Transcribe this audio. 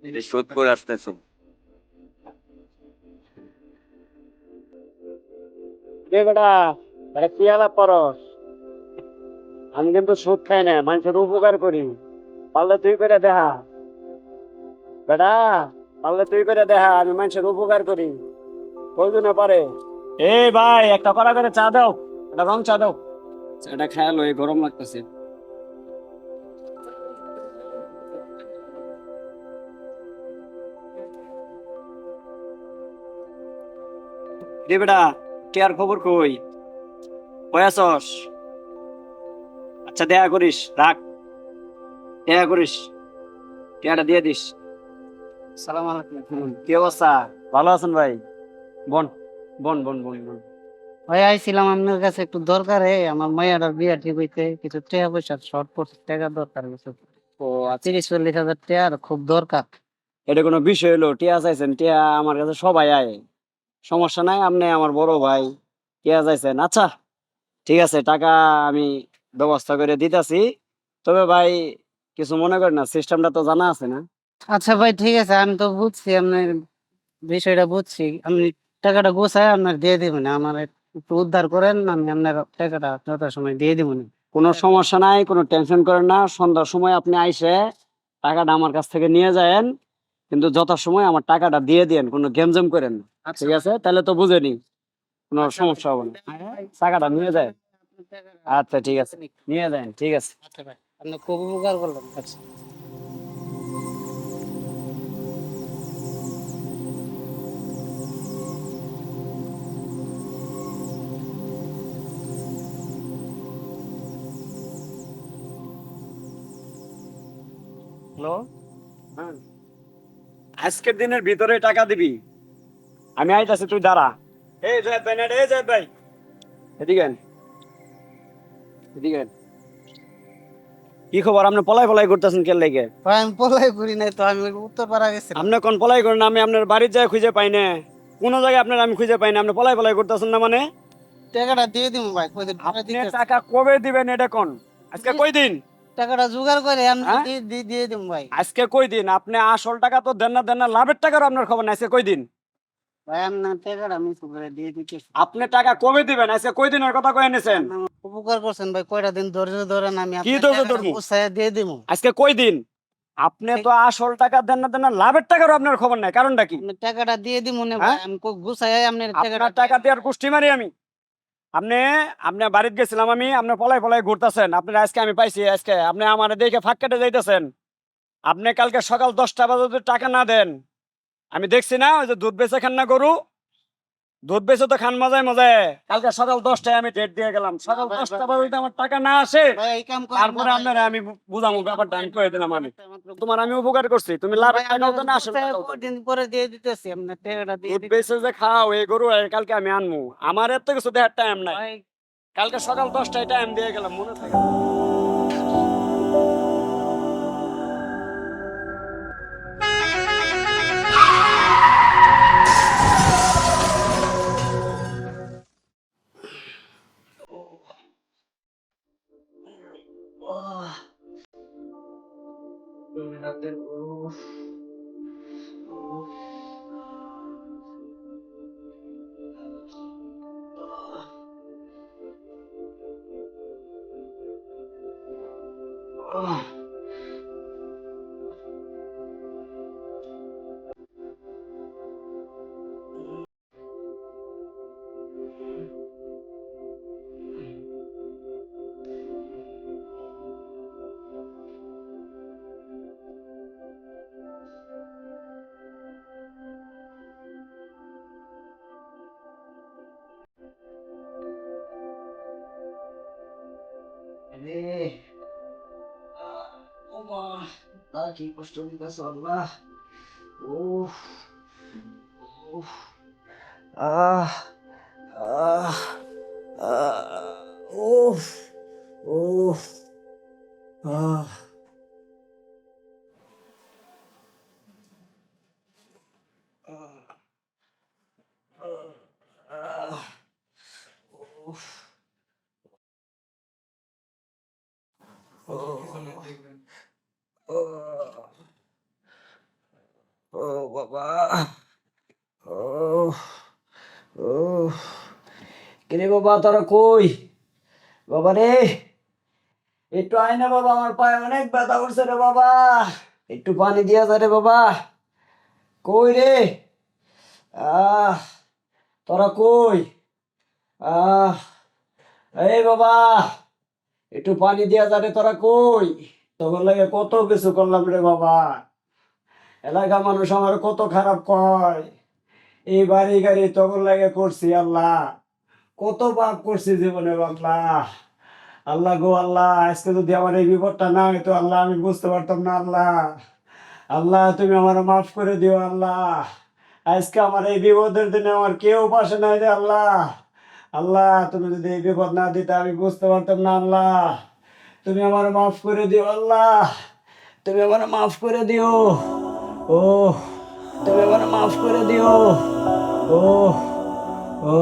এটা শোধ করে আসতেছো। বেটা এটা কি আলাপ করস? আমি কিন্তু সুদ খাই না, মানুষের উপকার করি। পারলে তুই করে দেখা বেটা, পারলে তুই করে দেখা আমি মানুষের উপকার করি। প্রয়োজনে পারে। এই ভাই, একটা কড়া করে চা দাও, একটা রং চা দাও। এটা খেয়াল হয়ে গরম লাগতেছে। রে বেটা, কে আর খবর কই? কই আছস? আচ্ছা দেখা করিস, রাখ। দেখা করিস, টিয়াটা দিয়ে দিস। সালাম আলাইকুম। কি অবস্থা? ভালো আছেন ভাই? বন বন বন বন বন। ভাই আইছিলাম আপনার কাছে একটু দরকারে, আমার মাইয়াটার বিয়া ঠিক হইতে কিছু টাকা পয়সা শর্ট পড়ছে, টাকা দরকার কিছু ও আচ্ছা, 30-40 হাজার টাকা আর খুব দরকার। এটা কোনো বিষয় হলো? টিয়া চাইছেন, টিয়া আমার কাছে সবাই আয়, সমস্যা নাই। আপনি আমার বড় ভাই, টিয়া চাইছেন, আচ্ছা ঠিক আছে, টাকা আমি ব্যবস্থা করে দিতেছি। তবে ভাই কিছু মনে করেন না, সিস্টেমটা তো জানা আছে না? আচ্ছা ভাই ঠিক আছে, আমি তো বুঝছি আপনার বিষয়টা বুঝছি। আমি টাকাটা গোছায় আপনার দিয়ে দিবেন, আমার একটু উদ্ধার করেন, আমি আপনার টাকাটা যথাসময় দিয়ে দিবেন। কোনো সমস্যা নাই, কোনো টেনশন করেন না। সন্ধ্যার সময় আপনি আইসে টাকাটা আমার কাছ থেকে নিয়ে যায়েন, কিন্তু যথাসময় আমার টাকাটা দিয়ে দিয়েন, কোনো গেমজেম করেন না। আচ্ছা ঠিক আছে, তাহলে তো বুঝেনি, কোনো আচ্ছা ভাই, সমস্যা হবে না। ভাই, টাকাটা নিয়ে যায়। আপনার টাকাটা আচ্ছা ঠিক আছে, নিন। নিয়ে যান, ঠিক আছে। আচ্ছা ভাই, আপনি খুব উপকার করলেন। আচ্ছা। হ্যালো। হ্যাঁ, আজকের দিনের ভিতরে টাকা দিবি। আমি আইতাছি, তুই দাঁড়া। এই জয় ভাই, না রে, এই জয় ভাই, এদিকে আন, এদিকে আন। কি খবর? আপনি পলাই পলাই করতেছেন কে লেগে? ভাই আমি পলাই করি নাই তো, আমি উত্তরপাড়া গেছিলাম। আপনি কোন পলাই করেন? আমি আপনার বাড়ির যায় খুঁজে পাই না, কোনো জায়গায় আপনার আমি খুঁজে পাই না। আপনি পলাই পলাই করতেছেন না মানে? টাকাটা দিয়ে দিব ভাই, কয়দিন পরে আপনি দিতেছি। টাকা কবে দিবেন এটা কোন? আজকে কই দিন? টাকাটা জোগাড় করে আমি হ্যাঁ, দিয়ে দিব ভাই। আজকে কই দিন? আপনি আসল টাকা তো দেন না, দেন না, লাভের টাকারও আপনার খবর নাই। আজকে কই দিন? ভাই আপনার টাকাটা মিস করে দিয়ে দিতেছি। আপনি টাকা কবে দিবেন? আজকে কই দিনের কথা কয়ে এনেছেন? আপনি আমার উপকার করছেন ভাই, কয়টা দিন ধৈর্য ধরেন, আমি কি আপনার ধরছে টাকাটা ধর্ম? গুছাইয়া দিয়ে দিব। আজকে কই দিন? আপনি ঠিক, তো আসল টাকা দেন না, দেন না, লাভের টাকারও আপনার খবর নাই। কারণটা কি? আপনার টাকাটা দিয়ে দিব না ভাই, হ্যাঁ, আমি গুছাইয়া আপনার টাকাটা আপনার দিয়ে টাকা দিব। দেওয়ার কুষ্টি মারি আমি। আপনি, আপনার বাড়িতে গেছিলাম আমি, আপনি পলাই পলাই ঘুরতেছেন। আপনার আজকে আমি পাইছি, আজকে আপনি আমার দেখে ফাঁক কেটে যাইতেছেন। আপনি কালকে সকাল 10টা বাজে যদি টাকা না দেন, আমি দেখছি না, ওই যে দুধ বেচে খান না গরু, দুধ বেচে তো খান মজায় মজায়। কালকে সকাল 10টায় আমি ডেট দিয়ে গেলাম, না সকাল ভাই, 10টা ভাই, বাজে যদি আমার টাকা না আসে, ভাই এই কাম করেন না তারপরে ভাই। আপনারা আমি বুঝামু এই কাম ব্যাপারটা। আমি করেন না কয়ে ভাই, দিলাম, আমি একটা মাত্র তোমার আমি উপকার করছি, তুমি লাভের ভাই, টাকাও আপনার দেন না, আসল গুছাইয়া টাকাও দেন। কয়দিন পরে দিয়ে দিতেছি, আপনার টাকাটা দিয়ে দুধ দিতেছি। বেচে যে খাও এই গরু, আর কালকে আমি আনমু। আমার এত কিছু দেওয়ার টাইম নাই। ভাই কালকে সকাল 10টায় টাইম দিয়ে গেলাম, মনে থাকে? কি কষ্ট দিতেছ আল্লাহ। উফ, উফ, আহ, আহ, আহ, উফ, উফ, আহ, আহ, উফ, আহ, ও বাবা, ও ও কিরে বাবা, তোরা কই? বাবা রে, একটু আয় না বাবা, আমার পায়ে অনেক ব্যথা করছে রে বাবা। একটু পানি দিয়া যা রে বাবা। কই রে? আহ, তোরা কই? আহ, এই বাবা, একটু পানি দিয়া যা রে, তোরা কই? তখন লাগে কত কিছু করলাম রে বাবা। এলাকা মানুষ আমার কত খারাপ কয়। এই বাড়ি গাড়ি তখন লাগে করছি আল্লাহ, কত পাপ করছি জীবনে আল্লাহ। আল্লাহ গো আল্লাহ, আজকে যদি আমার এই বিপদটা না হইতো আল্লাহ, আমি বুঝতে পারতাম না আল্লাহ। আল্লাহ তুমি আমার মাফ করে দিও আল্লাহ। আজকে আমার এই বিপদের দিনে আমার কেউ পাশে নাই রে আল্লাহ। আল্লাহ তুমি যদি এই বিপদ না দিতে আমি বুঝতে পারতাম না আল্লাহ। তুমি আমার মাফ করে দিও আল্লাহ, তুমি আমার মাফ করে দিও। ও, তুমি আমার মাফ করে দিও। ও ও